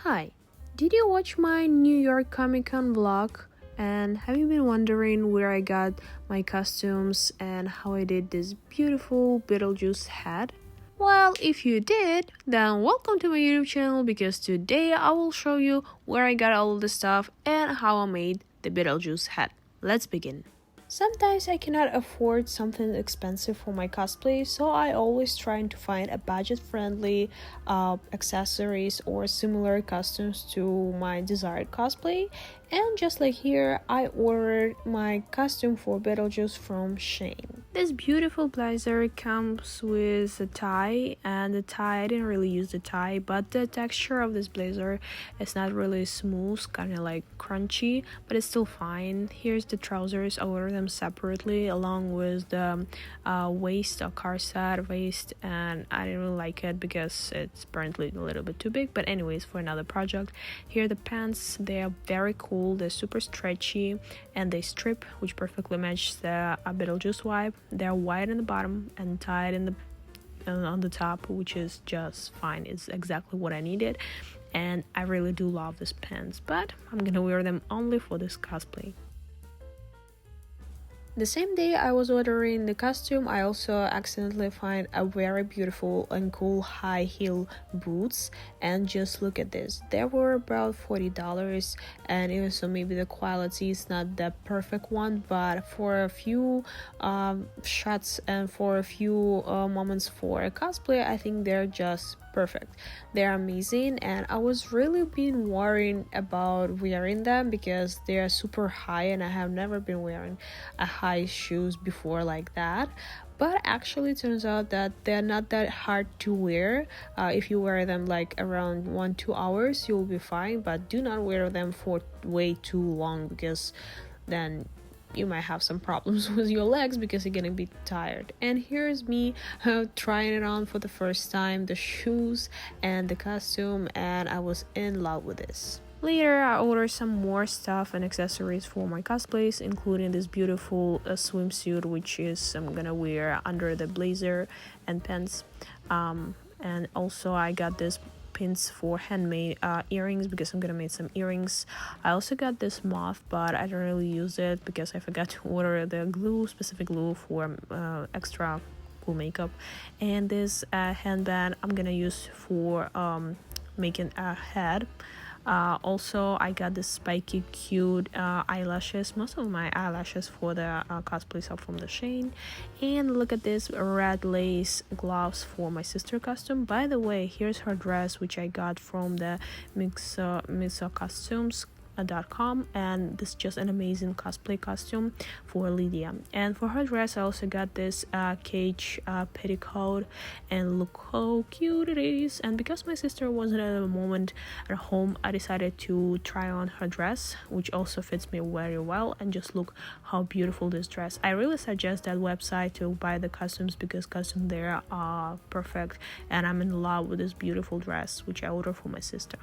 Hi, did you watch my New York Comic Con vlog? And have you been wondering where I got my costumes and how I did this beautiful Beetlejuice hat? Well, if you did, then welcome to my YouTube channel because today I will show you where I got all of the stuff and how I made the Beetlejuice hat. Let's begin. Sometimes I cannot afford something expensive for my cosplay, so I always try to find a budget-friendly accessories or similar costumes to my desired cosplay. And just like here, I ordered my costume for Beetlejuice from Shein. This beautiful blazer comes with a tie, and the tie, I didn't really use the tie, but the texture of this blazer is not really smooth, kind of like crunchy, but it's still fine. Here's the trousers. I ordered them separately along with the waist or corset waist, and I didn't really like it because it's apparently a little bit too big, but anyways, for another project. Here are the pants. They are very cool. They're super stretchy and they strip, which perfectly match the Beetlejuice vibe. They're wide in the bottom and tied in the on the top, which is just fine. It's exactly what I needed, and I really do love these pants, but I'm gonna wear them only for this cosplay. The same day I was ordering the costume, I also accidentally find a very beautiful and cool high heel boots, and just look at this. They were about $40, and even so maybe the quality is not the perfect one, but for a few shots and for a few moments for a cosplay, I think they're just perfect. They're amazing, and I was really been worrying about wearing them because they are super high, and I have never been wearing a high shoes before like that. But actually it turns out that they're not that hard to wear. If you wear them like around 1-2 hours, you'll be fine, but do not wear them for way too long because then you might have some problems with your legs because you're gonna be tired. And here's me trying it on for the first time, the shoes and the costume, and I was in love with this. Later, I ordered some more stuff and accessories for my cosplays, including this beautiful swimsuit, which is I'm gonna wear under the blazer and pants. And also I got this pins for handmade earrings because I'm gonna make some earrings. I also got this moth, but I don't really use it because I forgot to order the glue, specific glue for extra cool makeup. And this handband I'm gonna use for making a head. Also, I got this spiky cute eyelashes. Most of my eyelashes for the cosplays are from the Shein. And look at this red lace gloves for my sister costume. By the way, here's her dress, which I got from the Costumes.com, and this is just an amazing cosplay costume for Lydia. And for her dress, I also got this cage petticoat, and look how cute it is. And because my sister wasn't at the moment at home, I decided to try on her dress, which also fits me very well. And just look how beautiful this dress. I really suggest that website to buy the costumes because costumes there are perfect, and I'm in love with this beautiful dress, which I ordered for my sister.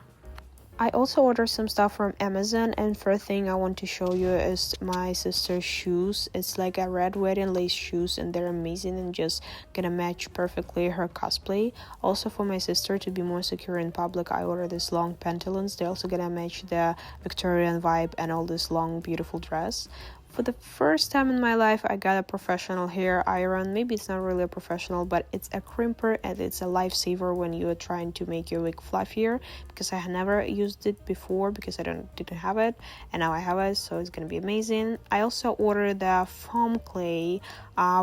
I also ordered some stuff from Amazon, and first thing I want to show you is my sister's shoes. It's like a red wedding lace shoes, and they're amazing and just gonna match perfectly her cosplay. Also for my sister, to be more secure in public, I ordered these long pantaloons. They're also gonna match the Victorian vibe and all this long beautiful dress. For the first time in my life, I got a professional hair iron. Maybe it's not really a professional, but it's a crimper, and it's a lifesaver when you are trying to make your wig fluffier, because I had never used it before because I didn't have it, and now I have it, so it's gonna be amazing. I also ordered the foam clay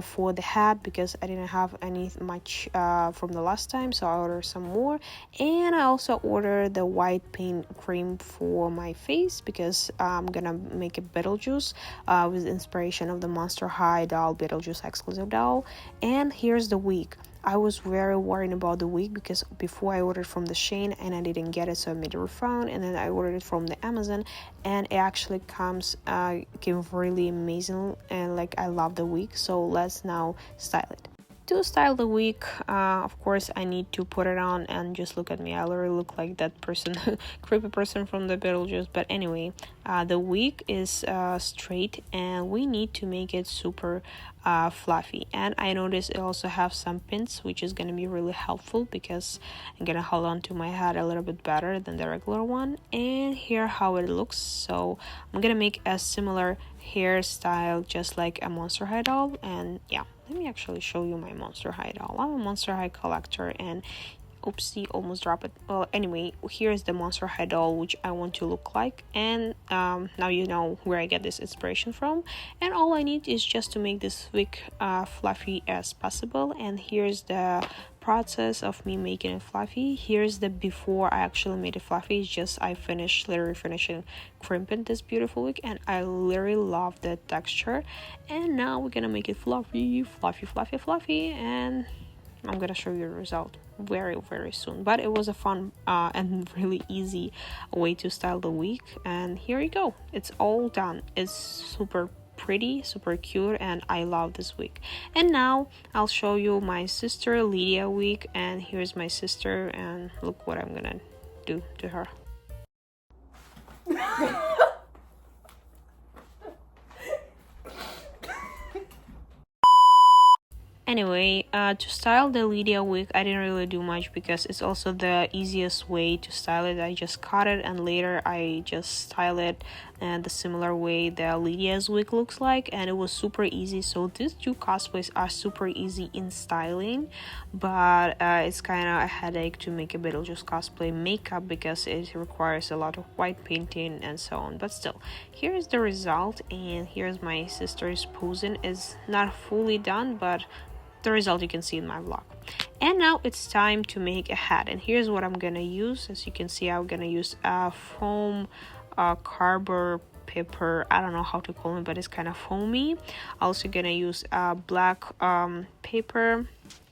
for the hat because I didn't have any much from the last time, so I ordered some more. And I also ordered the white paint cream for my face because I'm gonna make a Beetlejuice with inspiration of the Monster High doll, Beetlejuice exclusive doll. And here's the wig. I was very worried about the wig because before I ordered from the Shein and I didn't get it, so I made a refund, and then I ordered it from the Amazon, and it actually came really amazing, and like I love the wig. So let's now style it. to style the wig, of course I need to put it on, and just look at me, I literally look like that person creepy person from the Beetlejuice. But anyway, the wig is straight, and we need to make it super fluffy. And I noticed it also have some pins, which is going to be really helpful because I'm gonna hold on to my head a little bit better than the regular one. And here how it looks. So I'm gonna make a similar hairstyle just like a Monster High doll. And yeah, let me actually show you my Monster High doll. I'm a Monster High collector, and oopsie, almost dropped it. Well, anyway, here's the Monster High doll which I want to look like. And now you know where I get this inspiration from. And all I need is just to make this wig fluffy as possible. And here's the process of me making it fluffy. Here's the before I actually made it fluffy. It's just I literally finishing crimping this beautiful wig, and I literally love the texture. And now we're gonna make it fluffy, and I'm gonna show you the result very soon. But it was a fun and really easy way to style the wig. And here you go, it's all done. It's super pretty, super cute, and I love this wig. And now I'll show you my sister Lydia wig. And here's my sister, and look what I'm gonna do to her. Anyway, to style the Lydia wig, I didn't really do much because it's also the easiest way to style it. I just cut it, and later I just style it and the similar way the Lydia's wig looks like, and it was super easy. So these two cosplays are super easy in styling, but it's kind of a headache to make a Beetlejuice cosplay makeup because it requires a lot of white painting and so on. But still, here's the result, and here's my sister's posing. Is not fully done, but the result you can see in my vlog. And now it's time to make a hat, and here's what I'm gonna use. As you can see, I'm gonna use a foam cardboard paper. I don't know how to call it, but it's kind of foamy. Also gonna use black paper.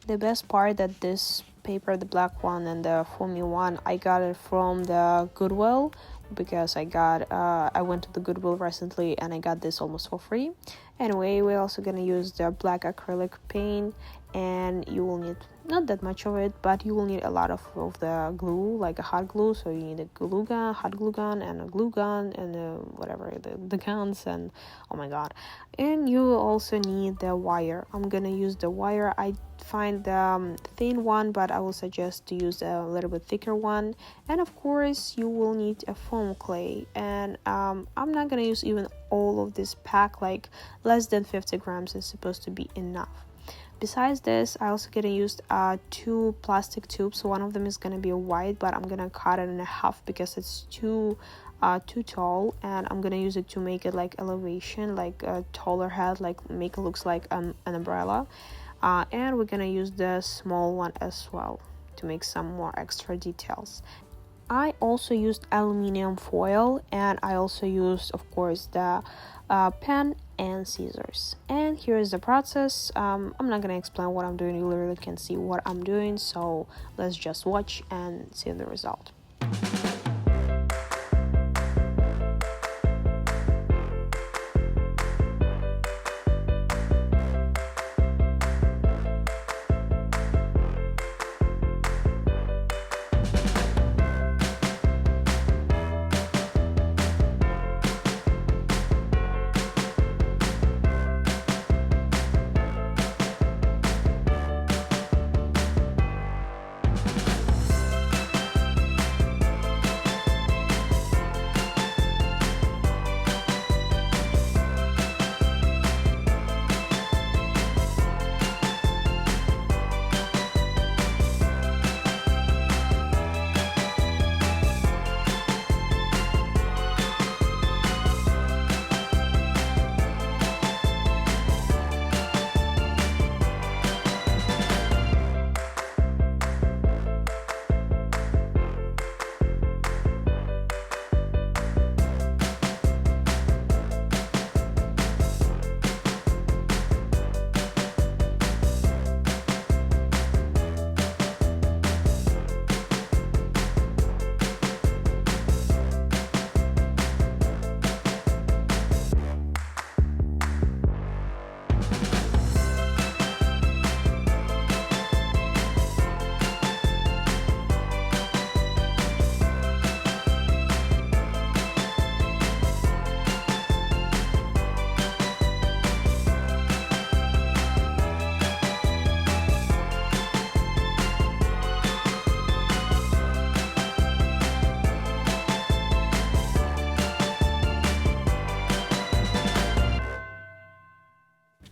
The best part that this paper, the black one and the foamy one, I got it from the Goodwill, because I went to the Goodwill recently and I got this almost for free. Anyway, we're also gonna use the black acrylic paint, and you will need not that much of it, but you will need a lot of the glue, like a hot glue. So you need a glue gun, hot glue gun, and a glue gun, and whatever the guns, and oh my god. And you will also need the wire. I'm gonna use the wire. I find the thin one, but I will suggest to use a little bit thicker one. And of course you will need a foam clay, and I'm not gonna use even all of this pack, like less than 50 grams is supposed to be enough. Besides this, I also gonna use 2 plastic tubes. So one of them is gonna be white, but I'm gonna cut it in half because it's too tall, and I'm gonna use it to make it like elevation, like a taller head, like make it looks like an umbrella. And we're gonna use the small one as well to make some more extra details. I also used aluminum foil, and I also used, of course, the pen and scissors. And here's the process. I'm not gonna explain what I'm doing, you literally can see what I'm doing, so let's just watch and see the result.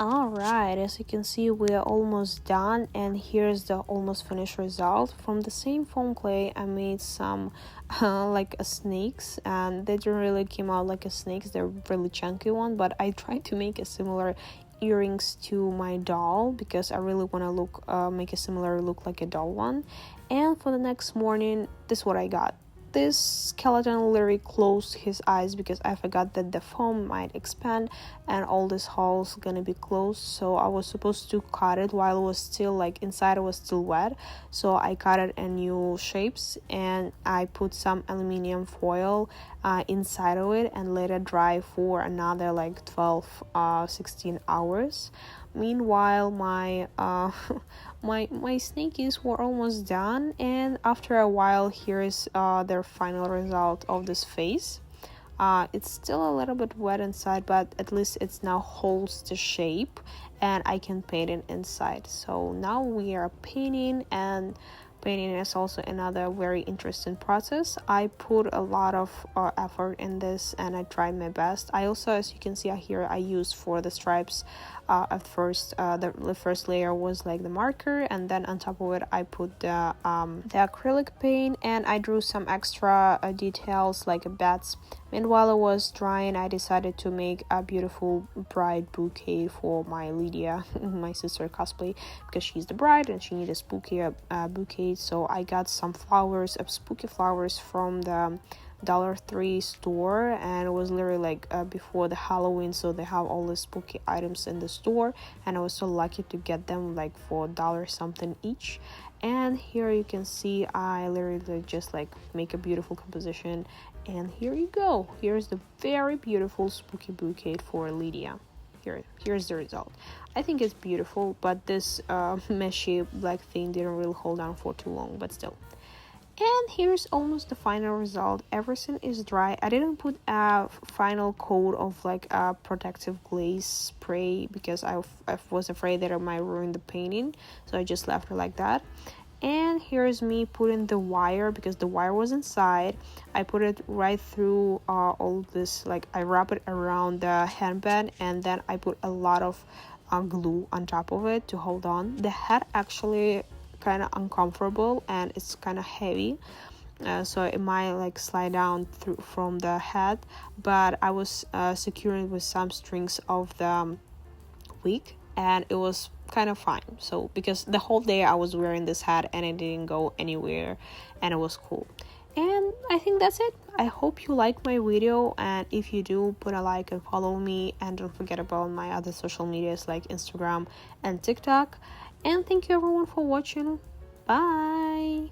Alright, as you can see, we are almost done, and here's the almost finished result. From the same foam clay, I made some like a snakes, and they didn't really came out like a snakes, they're really chunky one, but I tried to make a similar earrings to my doll because I really want to look make a similar look like a doll one. And for the next morning, this is what I got. This skeleton literally closed his eyes because I forgot that the foam might expand and all these holes gonna be closed. So I was supposed to cut it while it was still like inside, it was still wet. So I cut it in new shapes, and I put some aluminum foil inside of it and let it dry for another like 16 hours. Meanwhile, my my snakies were almost done, and after a while, here is their final result of this face. It's still a little bit wet inside, but at least it's now holds the shape, and I can paint it inside. So now we are painting, and painting is also another very interesting process. I put a lot of effort in this, and I tried my best. I also, as you can see here, I used for the stripes at first the first layer was like the marker, and then on top of it I put the acrylic paint, and I drew some extra details like bats. And while it was drying, I decided to make a beautiful bride bouquet for my Lydia, my sister cosplay, because she's the bride and she needed a spooky bouquet. So I got some flowers, spooky flowers from the $3 store, and it was literally like before the Halloween, so they have all the spooky items in the store, and I was so lucky to get them like for $1 something each. And here you can see I literally just like make a beautiful composition, and here you go. Here's the very beautiful spooky bouquet for Lydia. Here's the result. I think it's beautiful, but this meshy black thing didn't really hold on for too long, but still. And here's almost the final result. Everything is dry. I didn't put a final coat of like a protective glaze spray because I was afraid that it might ruin the painting, so I just left it like that. And here's me putting the wire, because the wire was inside. I put it right through all this, like I wrap it around the handband, and then I put a lot of glue on top of it to hold on. The head actually kind of uncomfortable and it's kind of heavy, so it might like slide down through from the head, but I was securing with some strings of the wig, and it was kind of fine. So because the whole day I was wearing this hat and it didn't go anywhere, and it was cool. And I think that's it. I hope you like my video, and if you do, put a like and follow me, and don't forget about my other social medias like Instagram and TikTok. And thank you everyone for watching. Bye.